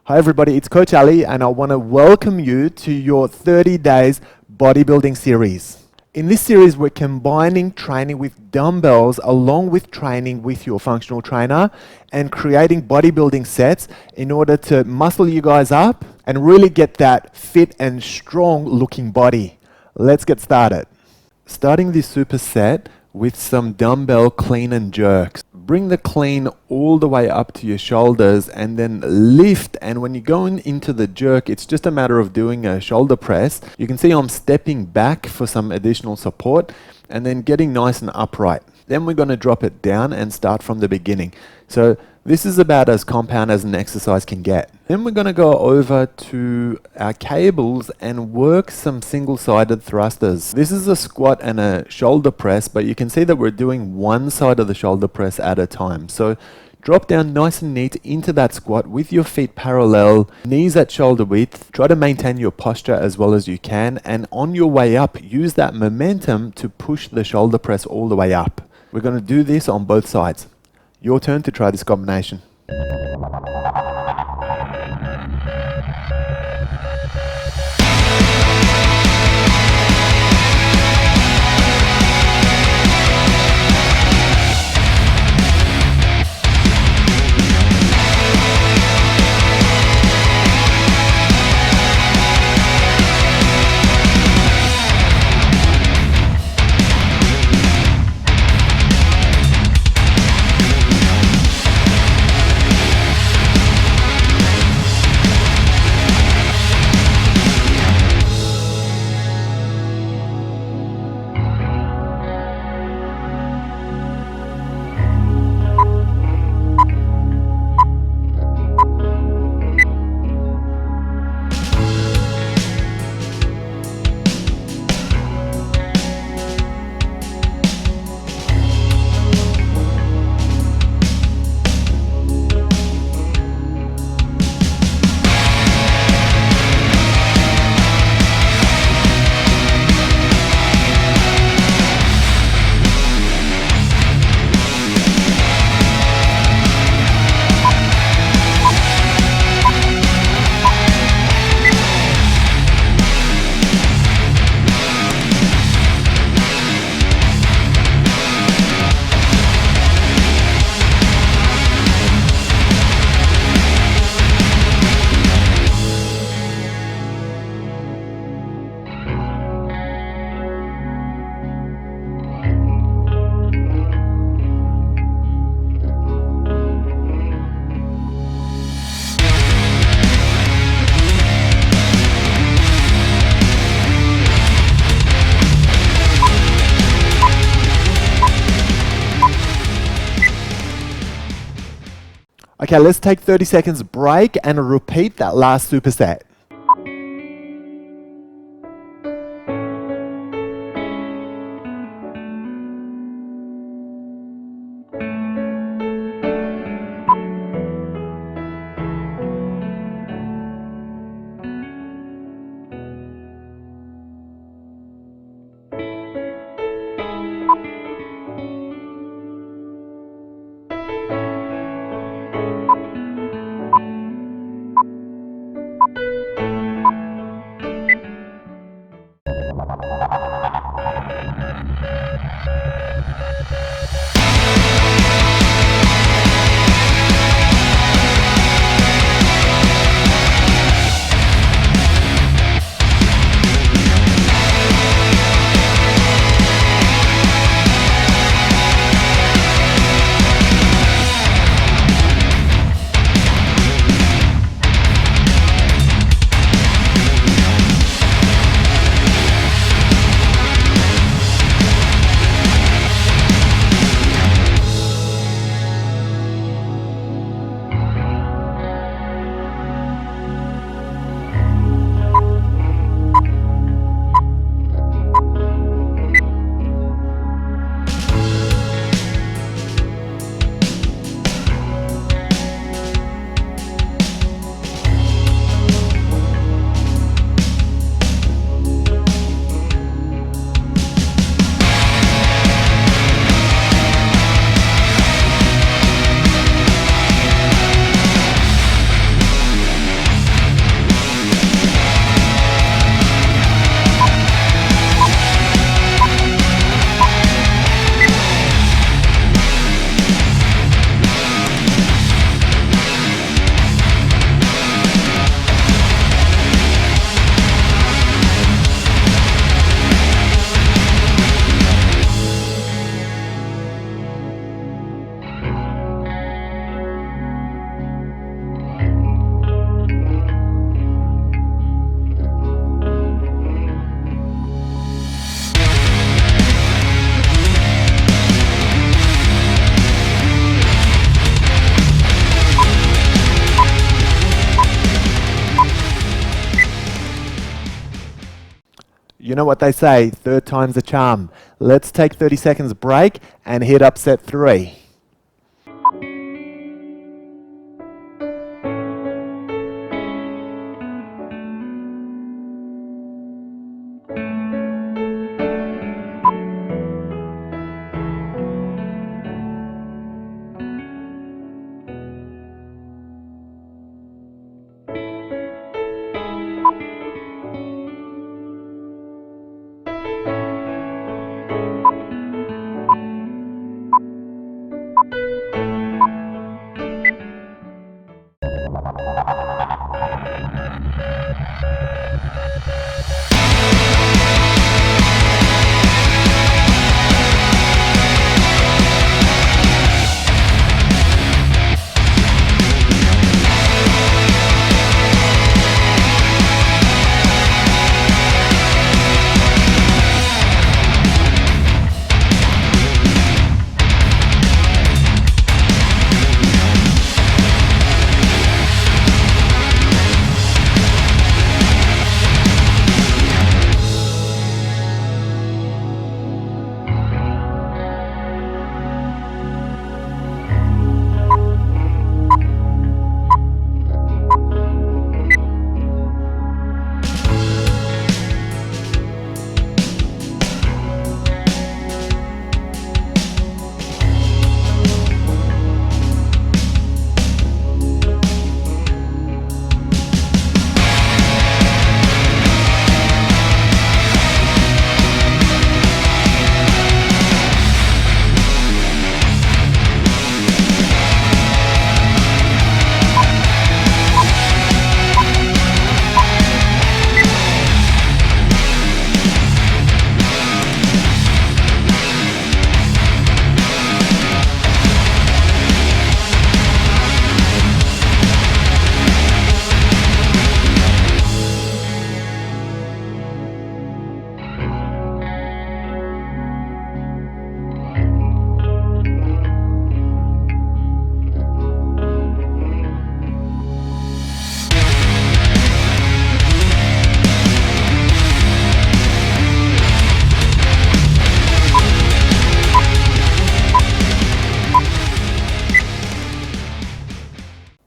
Hi everybody, it's Coach Ali and I want to welcome you to your 30 days bodybuilding series. In this series, we're combining training with dumbbells along with training with your functional trainer and creating bodybuilding sets in order to muscle you guys up and really get that fit and strong looking body. Let's get started. Starting this superset with some dumbbell clean and jerks. Bring the clean all the way up to your shoulders and then lift, and when you're going into the jerk, it's just a matter of doing a shoulder press. You can see I'm stepping back for some additional support and then getting nice and upright. Then we're going to drop it down and start from the beginning. So this is about as compound as an exercise can get. Then we're going to go over to our cables and work some single-sided thrusters. This is a squat and a shoulder press, but you can see that we're doing one side of the shoulder press at a time. So drop down nice and neat into that squat with your feet parallel, knees at shoulder width. Try to maintain your posture as well as you can, and on your way up, use that momentum to push the shoulder press all the way up. We're going to do this on both sides. Your turn to try this combination. Okay, let's take 30 seconds break and repeat that last superset. You know what they say, third time's a charm. Let's take 30 seconds break and hit up set 3.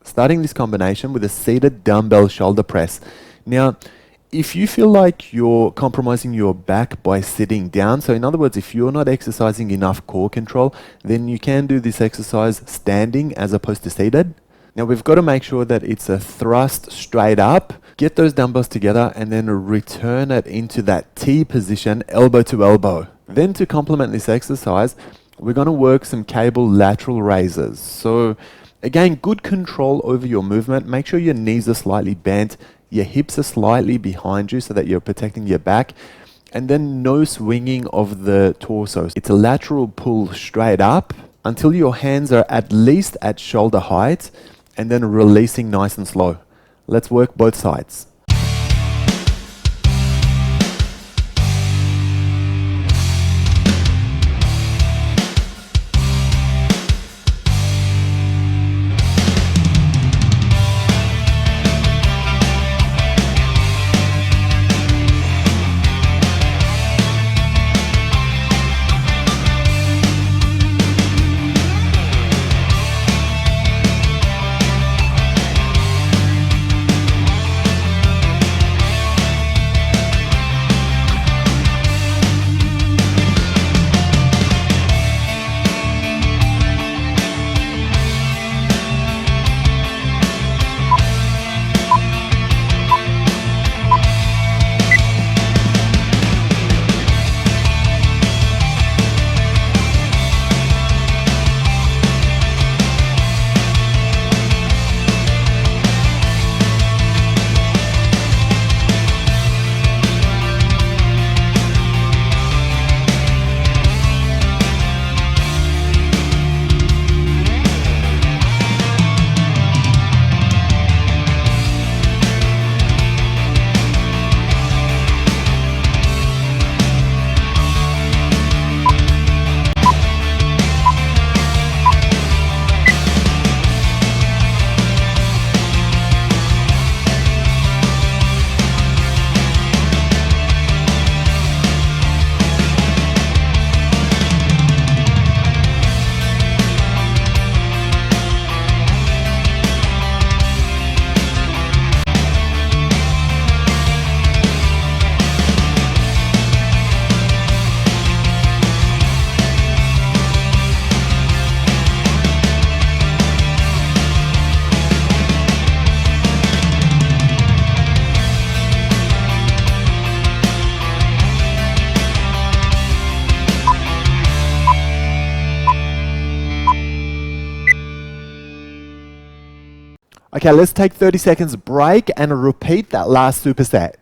Starting this combination with a seated dumbbell shoulder press. Now, if you feel like you're compromising your back by sitting down, so in other words, if you're not exercising enough core control, then you can do this exercise standing as opposed to seated. Now we've got to make sure that it's a thrust straight up. Get those dumbbells together and then return it into that T position, elbow to elbow. Then to complement this exercise, we're going to work some cable lateral raises. So again, good control over your movement. Make sure your knees are slightly bent, your hips are slightly behind you so that you're protecting your back, and then no swinging of the torso. It's a lateral pull straight up until your hands are at least at shoulder height, and then releasing nice and slow. Let's work both sides. Okay, let's take 30 seconds break and repeat that last superset.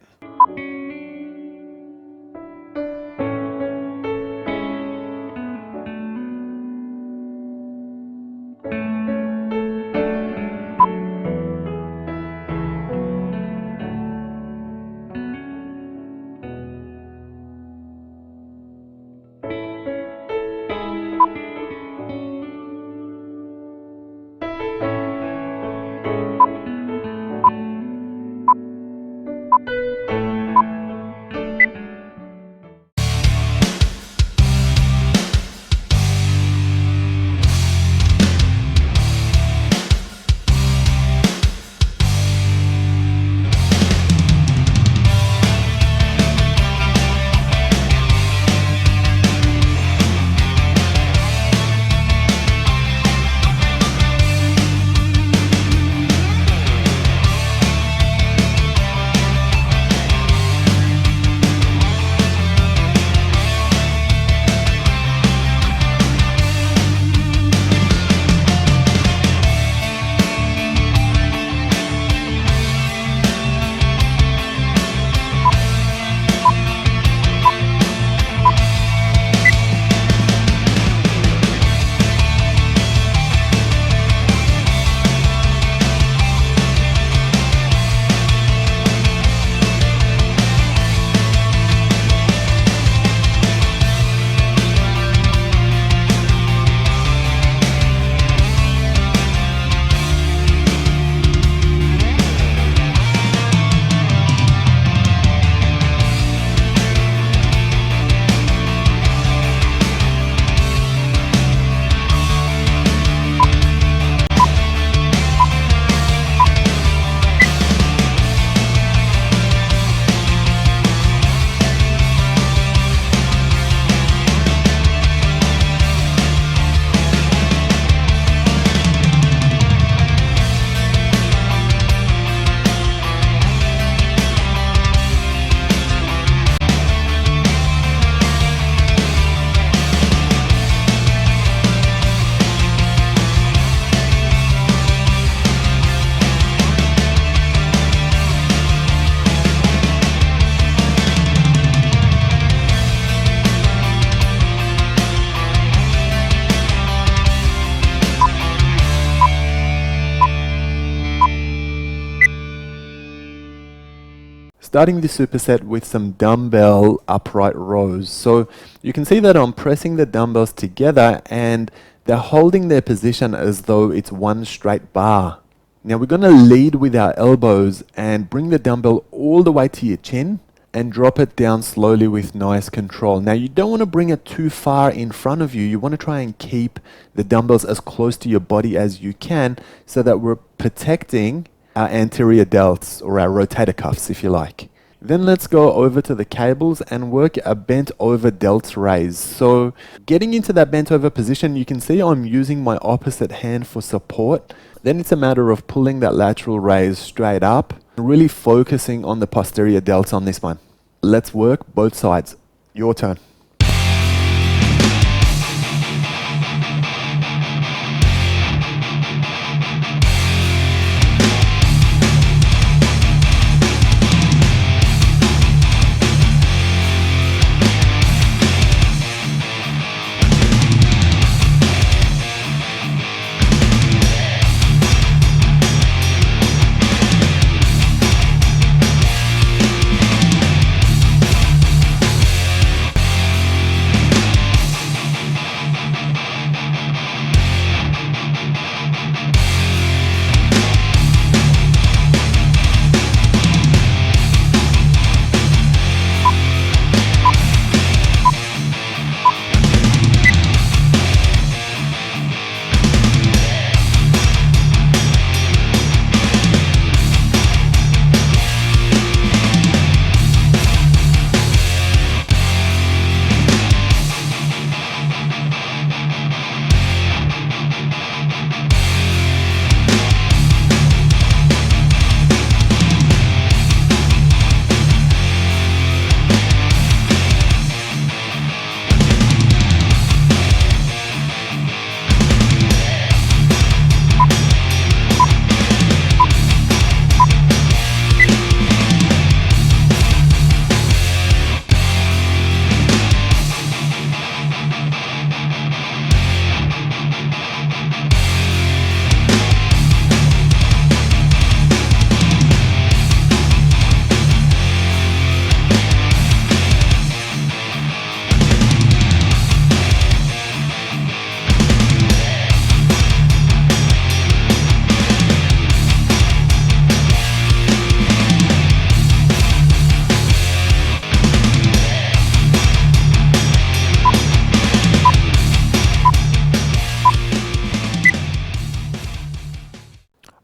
Starting the superset with some dumbbell upright rows. So you can see that I'm pressing the dumbbells together and they're holding their position as though it's one straight bar. Now we're going to lead with our elbows and bring the dumbbell all the way to your chin and drop it down slowly with nice control. Now you don't want to bring it too far in front of you. You want to try and keep the dumbbells as close to your body as you can so that we're protecting our anterior delts, or our rotator cuffs if you like. Then let's go over to the cables and work a bent over delts raise. So getting into that bent over position, you can see I'm using my opposite hand for support. Then it's a matter of pulling that lateral raise straight up, really focusing on the posterior delts on this one. Let's work both sides. Your turn.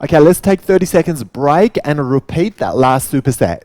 Okay, let's take 30 seconds break and repeat that last superset.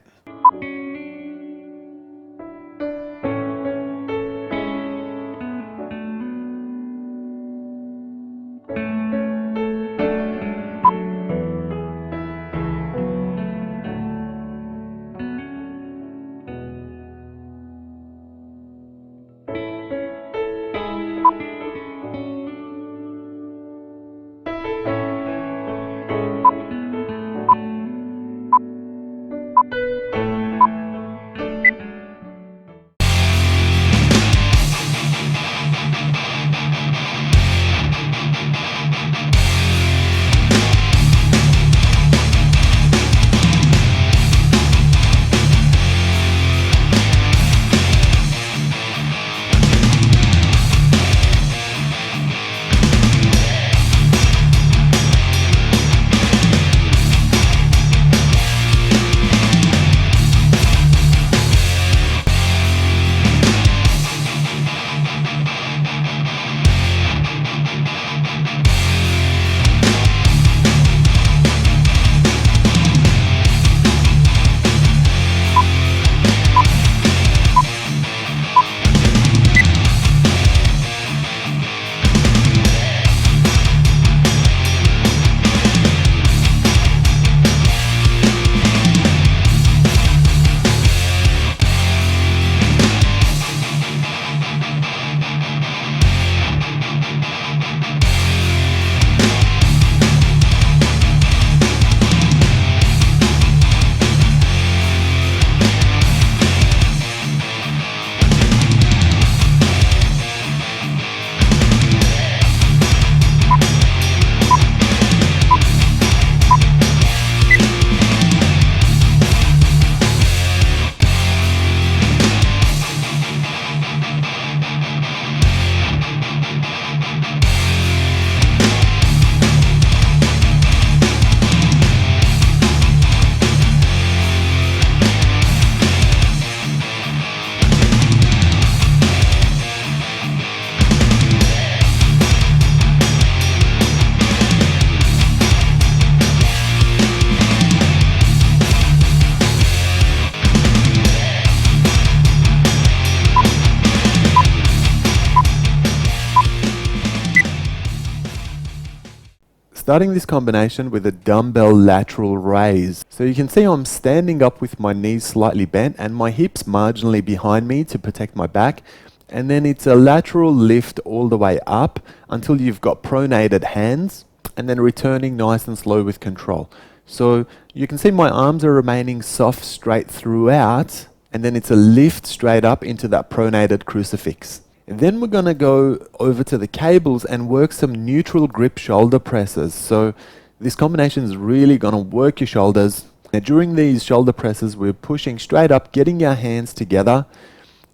Starting this combination with a dumbbell lateral raise. So you can see I'm standing up with my knees slightly bent and my hips marginally behind me to protect my back. And then it's a lateral lift all the way up until you've got pronated hands, and then returning nice and slow with control. So you can see my arms are remaining soft straight throughout, and then it's a lift straight up into that pronated crucifix. And then we're going to go over to the cables and work some neutral grip shoulder presses. So this combination is really going to work your shoulders. Now during these shoulder presses, we're pushing straight up, getting our hands together,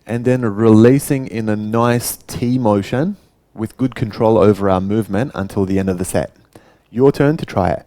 and then releasing in a nice T motion with good control over our movement until the end of the set. Your turn to try it.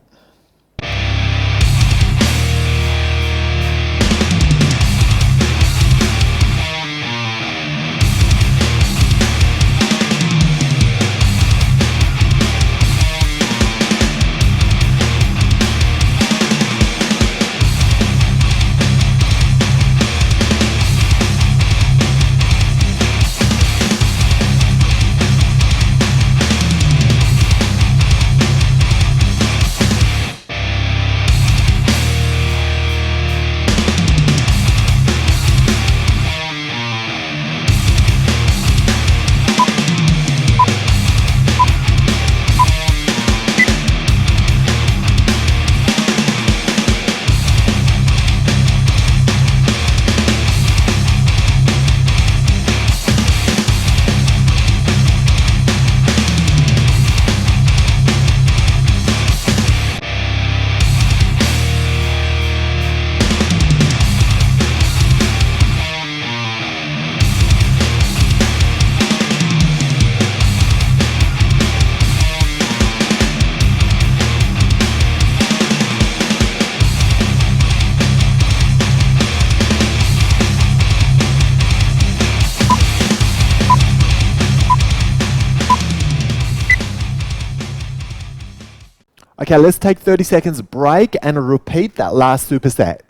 Okay, let's take 30 seconds break and repeat that last superset.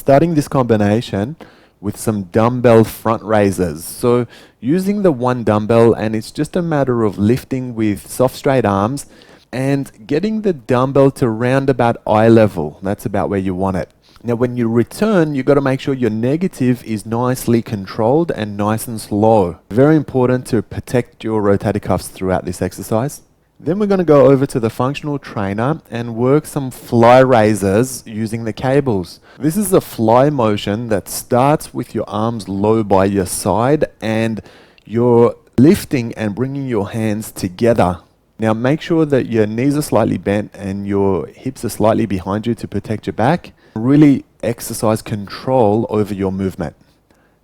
Starting this combination with some dumbbell front raises. So using the one dumbbell, and it's just a matter of lifting with soft straight arms and getting the dumbbell to round about eye level. That's about where you want it. Now when you return, you've got to make sure your negative is nicely controlled and nice and slow. Very important to protect your rotator cuffs throughout this exercise. Then we're going to go over to the functional trainer and work some fly raises using the cables. This is a fly motion that starts with your arms low by your side and you're lifting and bringing your hands together. Now make sure that your knees are slightly bent and your hips are slightly behind you to protect your back. Really exercise control over your movement.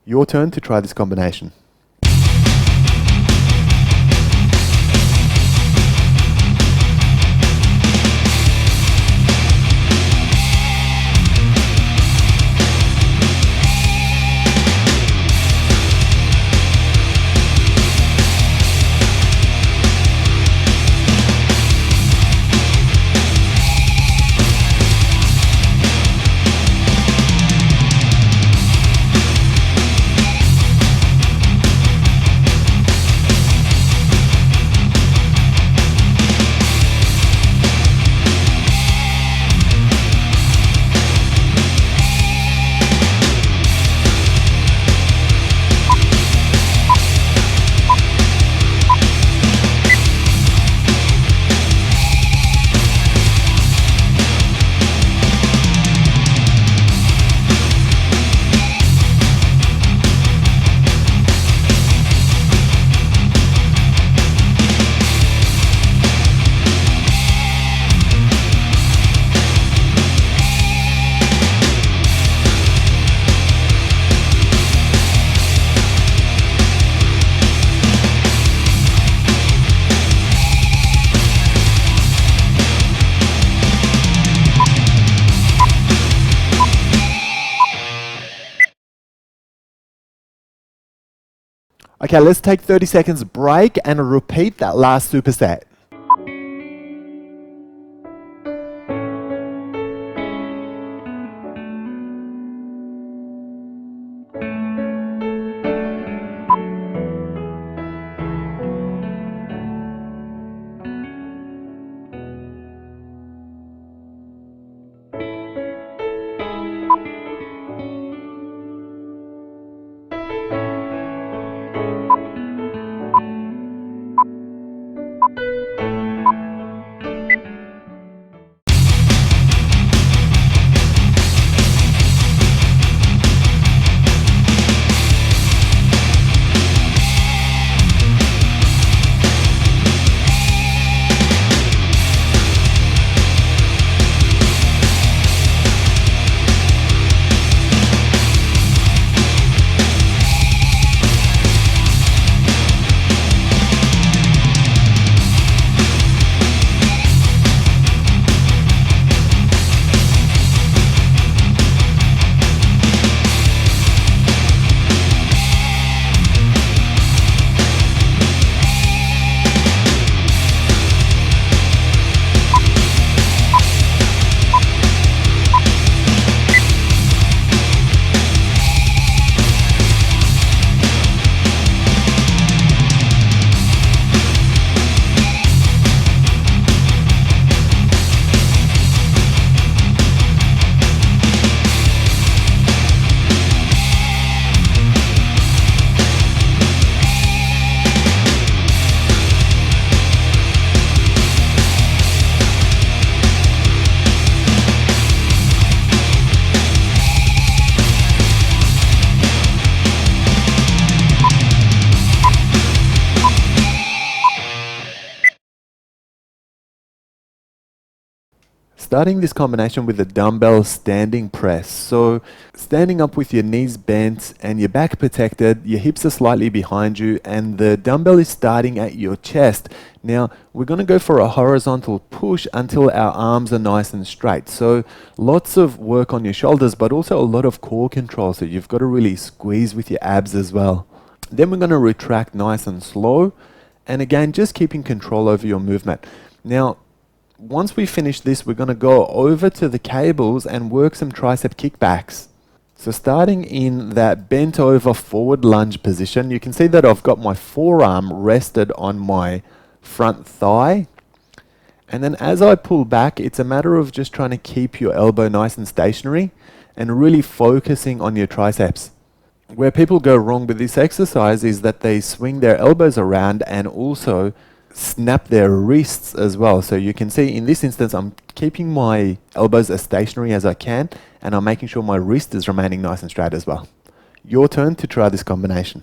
Your turn to try this combination. Okay, let's take 30 seconds break and repeat that last superset. starting this combination with a dumbbell standing press. So standing up with your knees bent and your back protected, your hips are slightly behind you, and the dumbbell is starting at your chest. Now, we're going to go for a horizontal push until our arms are nice and straight. So lots of work on your shoulders, but also a lot of core control. So you've got to really squeeze with your abs as well. Then we're going to retract nice and slow. And again, just keeping control over your movement. Now, once we finish this, we're going to go over to the cables and work some tricep kickbacks. So starting in that bent over forward lunge position, you can see that I've got my forearm rested on my front thigh. And then as I pull back, it's a matter of just trying to keep your elbow nice and stationary and really focusing on your triceps. Where people go wrong with this exercise is that they swing their elbows around and also snap their wrists as well. So you can see in this instance, I'm keeping my elbows as stationary as I can, and I'm making sure my wrist is remaining nice and straight as well. Your turn to try this combination.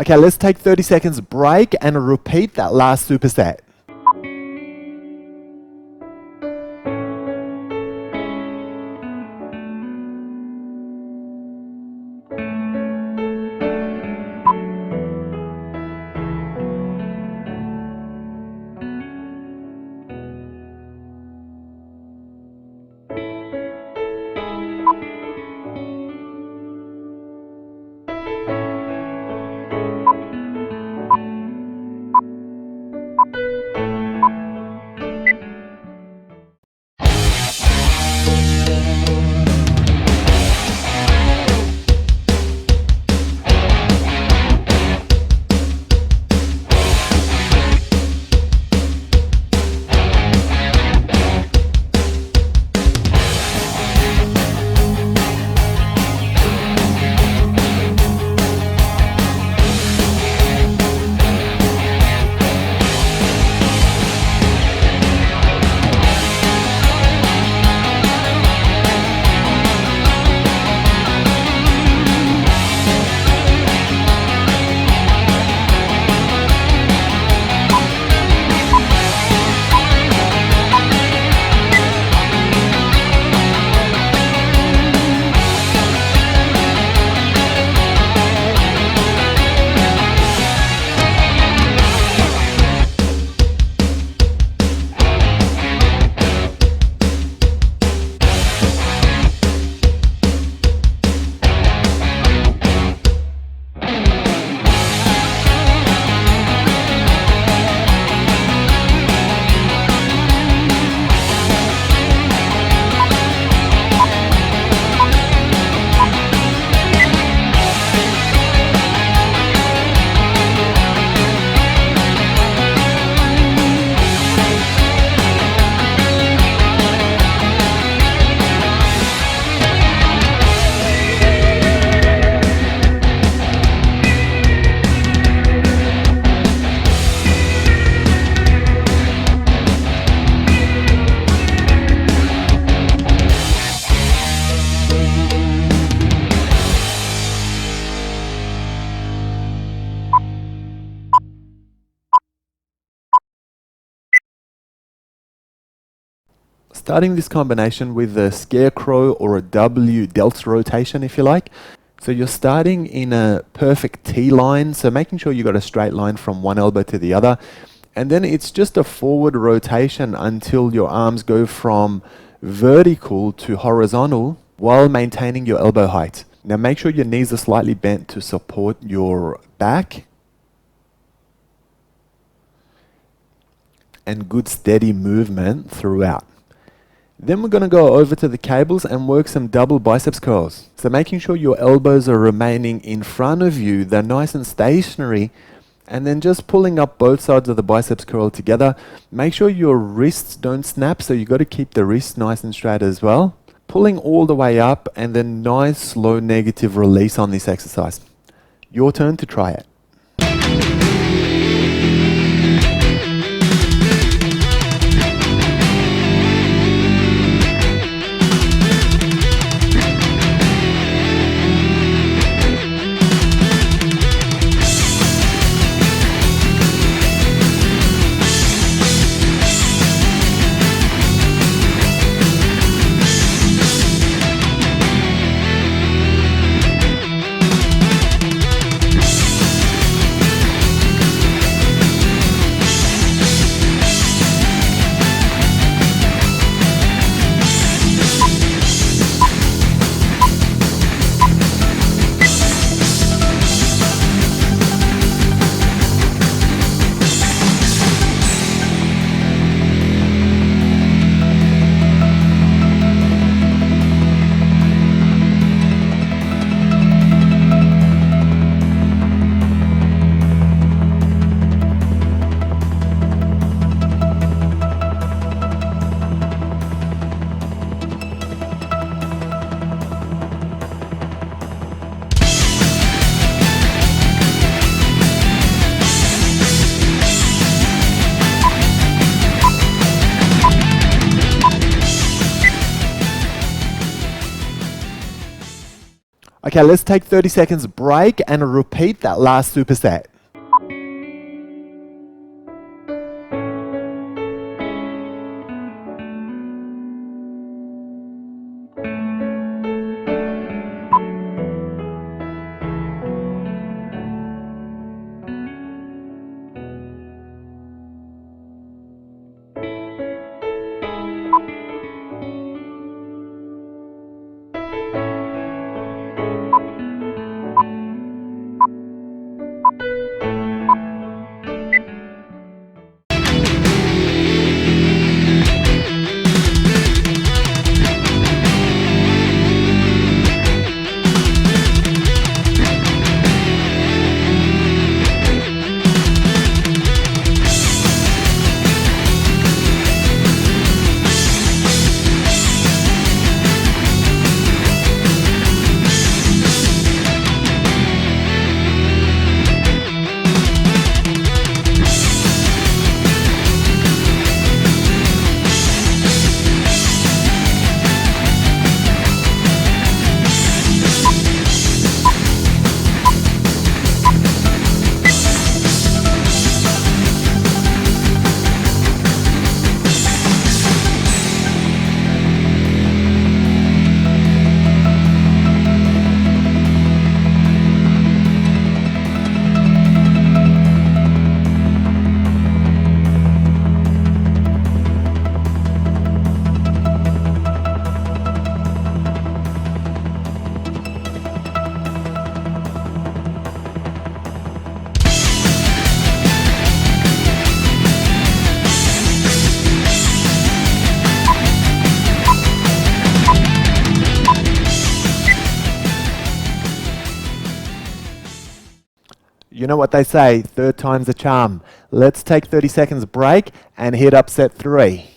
Okay, let's take 30 seconds break and repeat that last superset. starting this combination with a scarecrow or a W delts rotation, if you like. So you're starting in a perfect T line, so making sure you got a straight line from one elbow to the other. And then it's just a forward rotation until your arms go from vertical to horizontal while maintaining your elbow height. Now make sure your knees are slightly bent to support your back. And good steady movement throughout. Then we're going to go over to the cables and work some double biceps curls. So making sure your elbows are remaining in front of you, they're nice and stationary, and then just pulling up both sides of the biceps curl together. Make sure your wrists don't snap, so you've got to keep the wrists nice and straight as well. Pulling all the way up, and then nice slow negative release on this exercise. Your turn to try it. Okay, let's take 30 seconds break and repeat that last superset. You know what they say, third time's a charm. Let's take 30 seconds break and hit up set 3.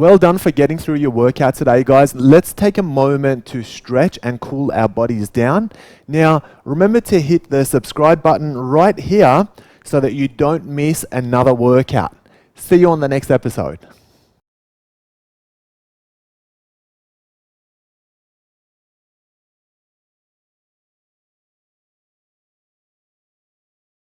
Well done for getting through your workout today, guys. Let's take a moment to stretch and cool our bodies down. Now, remember to hit the subscribe button right here so that you don't miss another workout. See you on the next episode.